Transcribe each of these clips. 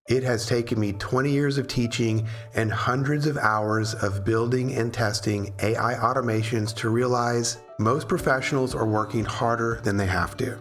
It has taken me 20 years of teaching and hundreds of hours of building and testing AI automations to realize most professionals are working harder than they have to.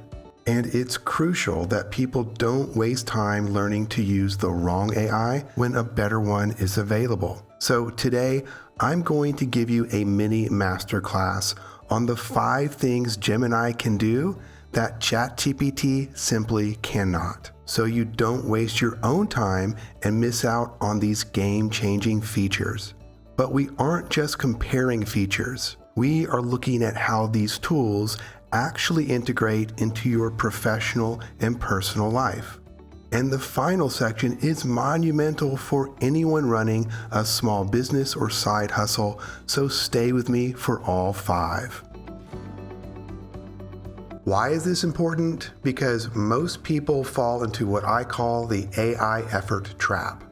And it's crucial that people don't waste time learning to use the wrong AI when a better one is available. So today, I'm going to give you a mini masterclass on the 5 things Gemini can do that ChatGPT simply cannot, so you don't waste your own time and miss out on these game-changing features. But we aren't just comparing features. We are looking at how these tools actually integrate into your professional and personal life. And the final section is monumental for anyone running a small business or side hustle, so stay with me for all 5. Why is this important? Because most people fall into what I call the AI effort trap.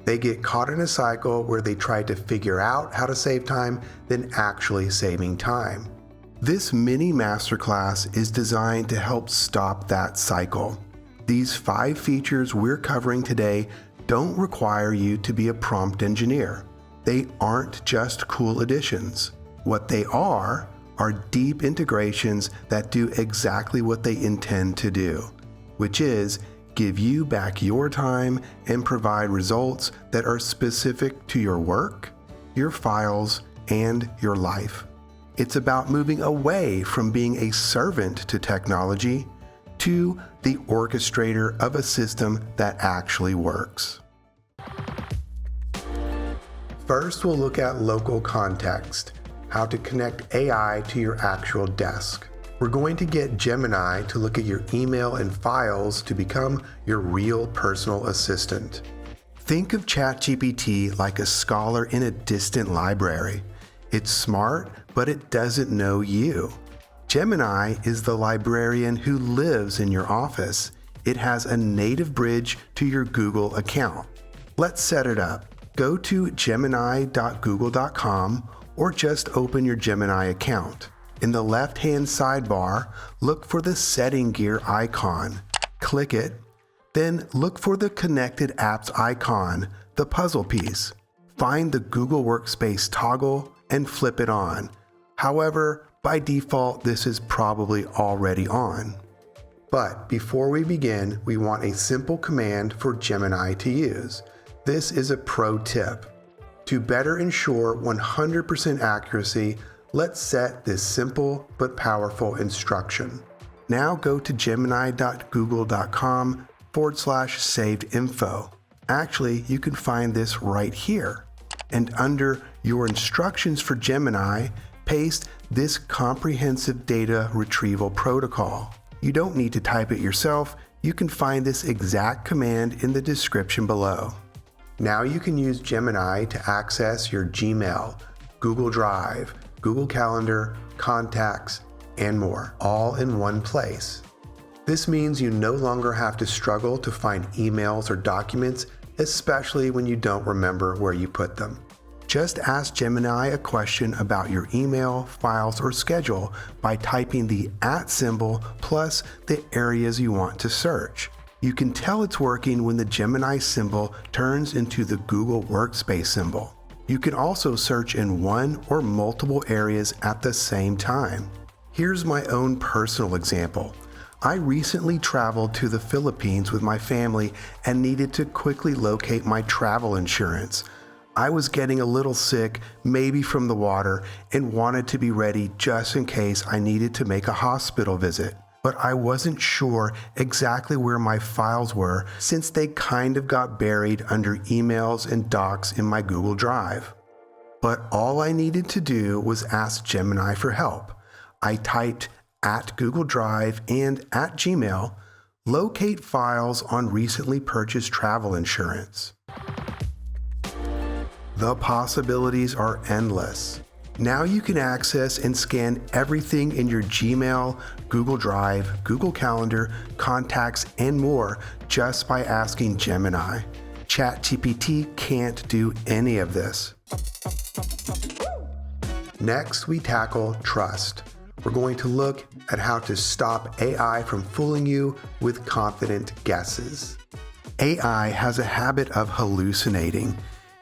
They get caught in a cycle where they try to figure out how to save time than actually saving time. This mini masterclass is designed to help stop that cycle. These 5 features we're covering today don't require you to be a prompt engineer. They aren't just cool additions. What they are deep integrations that do exactly what they intend to do, which is give you back your time and provide results that are specific to your work, your files, and your life. It's about moving away from being a servant to technology to the orchestrator of a system that actually works. First, we'll look at local context, how to connect AI to your actual desk. We're going to get Gemini to look at your email and files to become your real personal assistant. Think of ChatGPT like a scholar in a distant library. It's smart, but it doesn't know you. Gemini is the librarian who lives in your office. It has a native bridge to your Google account. Let's set it up. Go to gemini.google.com or just open your Gemini account. In the left-hand sidebar, look for the setting gear icon. Click it, then look for the connected apps icon, the puzzle piece. Find the Google Workspace toggle and flip it on. However, by default, this is probably already on. But before we begin, we want a simple command for Gemini to use. This is a pro tip. To better ensure 100% accuracy, let's set this simple but powerful instruction. Now go to gemini.google.com/saved info. Actually, you can find this right here. And under your instructions for Gemini, paste this comprehensive data retrieval protocol. You don't need to type it yourself. You can find this exact command in the description below. Now you can use Gemini to access your Gmail, Google Drive, Google Calendar, contacts, and more, all in one place. This means you no longer have to struggle to find emails or documents, especially when you don't remember where you put them. Just ask Gemini a question about your email, files, or schedule by typing the @ symbol plus the areas you want to search. You can tell it's working when the Gemini symbol turns into the Google Workspace symbol. You can also search in one or multiple areas at the same time. Here's my own personal example. I recently traveled to the Philippines with my family and needed to quickly locate my travel insurance. I was getting a little sick, maybe from the water, and wanted to be ready just in case I needed to make a hospital visit. But I wasn't sure exactly where my files were since they kind of got buried under emails and docs in my Google Drive. But all I needed to do was ask Gemini for help. I typed at Google Drive and at Gmail, locate files on recently purchased travel insurance. The possibilities are endless. Now you can access and scan everything in your Gmail, Google Drive, Google Calendar, contacts, and more just by asking Gemini. ChatGPT can't do any of this. Next, we tackle trust. We're going to look at how to stop AI from fooling you with confident guesses. AI has a habit of hallucinating.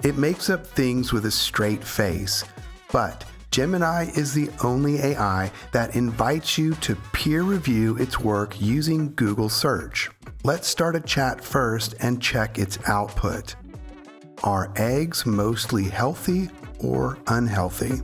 It makes up things with a straight face, but Gemini is the only AI that invites you to peer review its work using Google search. Let's start a chat first and check its output. Are eggs mostly healthy or unhealthy?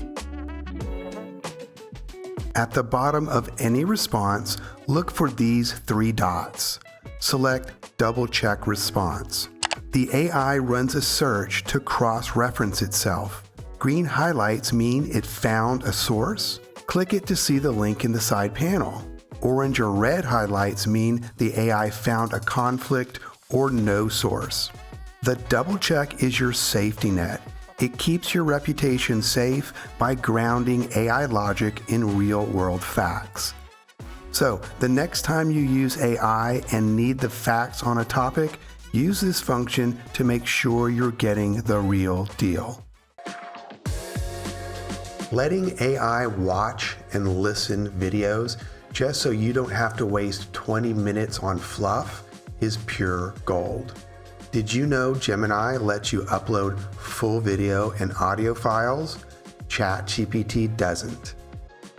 At the bottom of any response, look for these 3 dots. Select Double Check Response. The AI runs a search to cross-reference itself. Green highlights mean it found a source. Click it to see the link in the side panel. Orange or red highlights mean the AI found a conflict or no source. The double check is your safety net. It keeps your reputation safe by grounding AI logic in real-world facts. So, the next time you use AI and need the facts on a topic, use this function to make sure you're getting the real deal. Letting AI watch and listen videos just so you don't have to waste 20 minutes on fluff is pure gold. Did you know Gemini lets you upload full video and audio files? ChatGPT doesn't.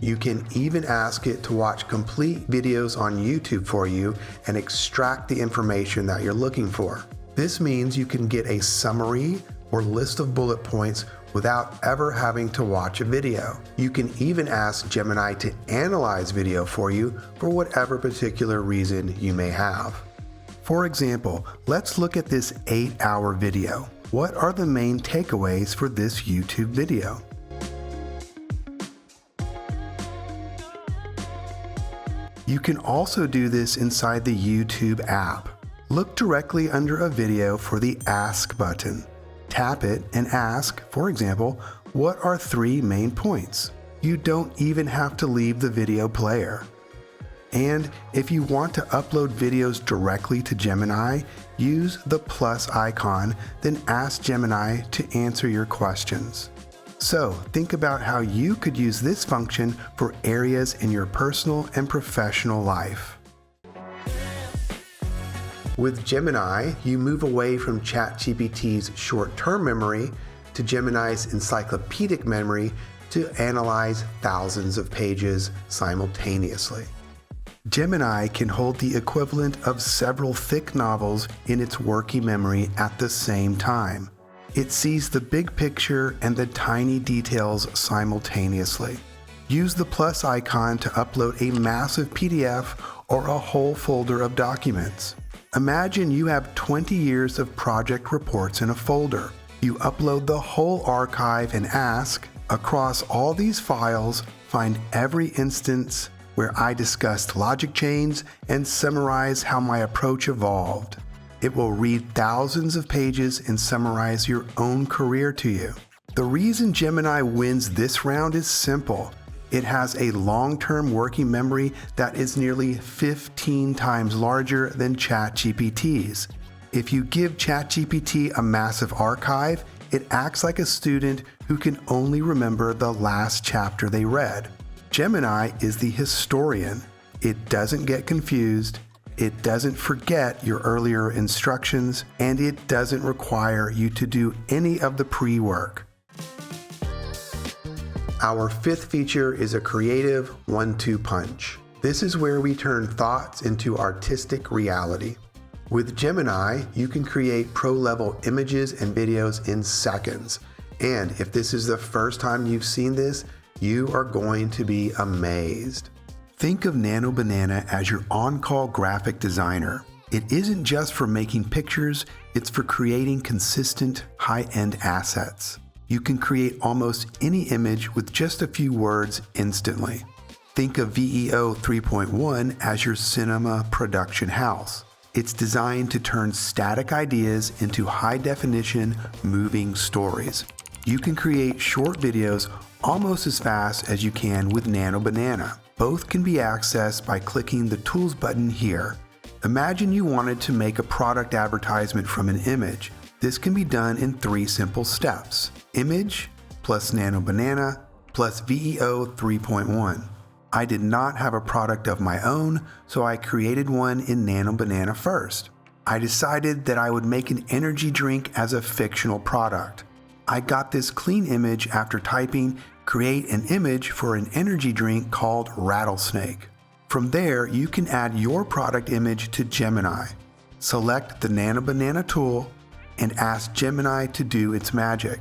You can even ask it to watch complete videos on YouTube for you and extract the information that you're looking for. This means you can get a summary or list of bullet points without ever having to watch a video. You can even ask Gemini to analyze video for you for whatever particular reason you may have. For example, let's look at this 8-hour video. What are the main takeaways for this YouTube video? You can also do this inside the YouTube app. Look directly under a video for the Ask button. Tap it and ask, for example, what are 3 main points? You don't even have to leave the video player. And if you want to upload videos directly to Gemini, use the plus icon, then ask Gemini to answer your questions. So think about how you could use this function for areas in your personal and professional life. With Gemini, you move away from ChatGPT's short-term memory to Gemini's encyclopedic memory to analyze thousands of pages simultaneously. Gemini can hold the equivalent of several thick novels in its working memory at the same time. It sees the big picture and the tiny details simultaneously. Use the plus icon to upload a massive PDF or a whole folder of documents. Imagine you have 20 years of project reports in a folder. You upload the whole archive and ask, across all these files, find every instance where I discussed logic chains and summarize how my approach evolved. It will read thousands of pages and summarize your own career to you. The reason Gemini wins this round is simple. It has a long-term working memory that is nearly 15 times larger than ChatGPT's. If you give ChatGPT a massive archive, it acts like a student who can only remember the last chapter they read. Gemini is the historian. It doesn't get confused, it doesn't forget your earlier instructions, and it doesn't require you to do any of the pre-work. Our 5th feature is a creative 1-2 punch. This is where we turn thoughts into artistic reality. With Gemini, you can create pro-level images and videos in seconds. And if this is the first time you've seen this, you are going to be amazed. Think of Nano Banana as your on-call graphic designer. It isn't just for making pictures, it's for creating consistent, high-end assets. You can create almost any image with just a few words instantly. Think of VEO 3.1 as your cinema production house. It's designed to turn static ideas into high-definition, moving stories. You can create short videos almost as fast as you can with Nano Banana. Both can be accessed by clicking the Tools button here. Imagine you wanted to make a product advertisement from an image. This can be done in 3 simple steps. Image plus Nano Banana plus VEO 3.1. I did not have a product of my own, so I created one in Nano Banana first. I decided that I would make an energy drink as a fictional product. I got this clean image after typing create an image for an energy drink called Rattlesnake. From there, you can add your product image to Gemini. Select the Nano Banana tool and ask Gemini to do its magic.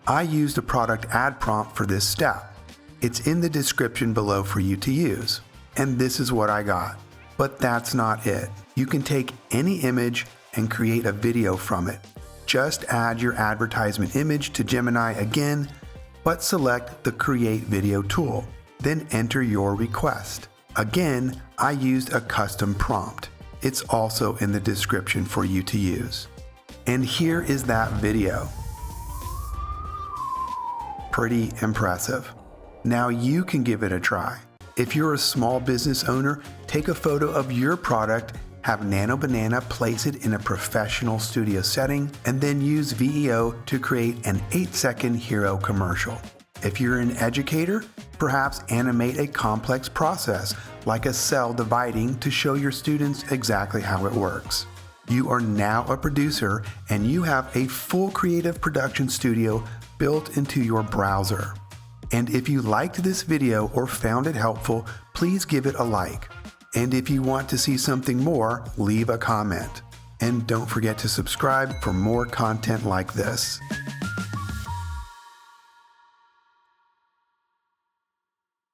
I used a product ad prompt for this step. It's in the description below for you to use. And this is what I got. But that's not it. You can take any image and create a video from it. Just add your advertisement image to Gemini again, but select the Create Video tool. Then enter your request. Again, I used a custom prompt. It's also in the description for you to use. And here is that video. Pretty impressive. Now you can give it a try. If you're a small business owner, take a photo of your product, have Nano Banana place it in a professional studio setting, and then use VEO to create an 8-second hero commercial. If you're an educator, perhaps animate a complex process like a cell dividing to show your students exactly how it works. You are now a producer and you have a full creative production studio built into your browser. And if you liked this video or found it helpful, please give it a like. And if you want to see something more, leave a comment. And don't forget to subscribe for more content like this.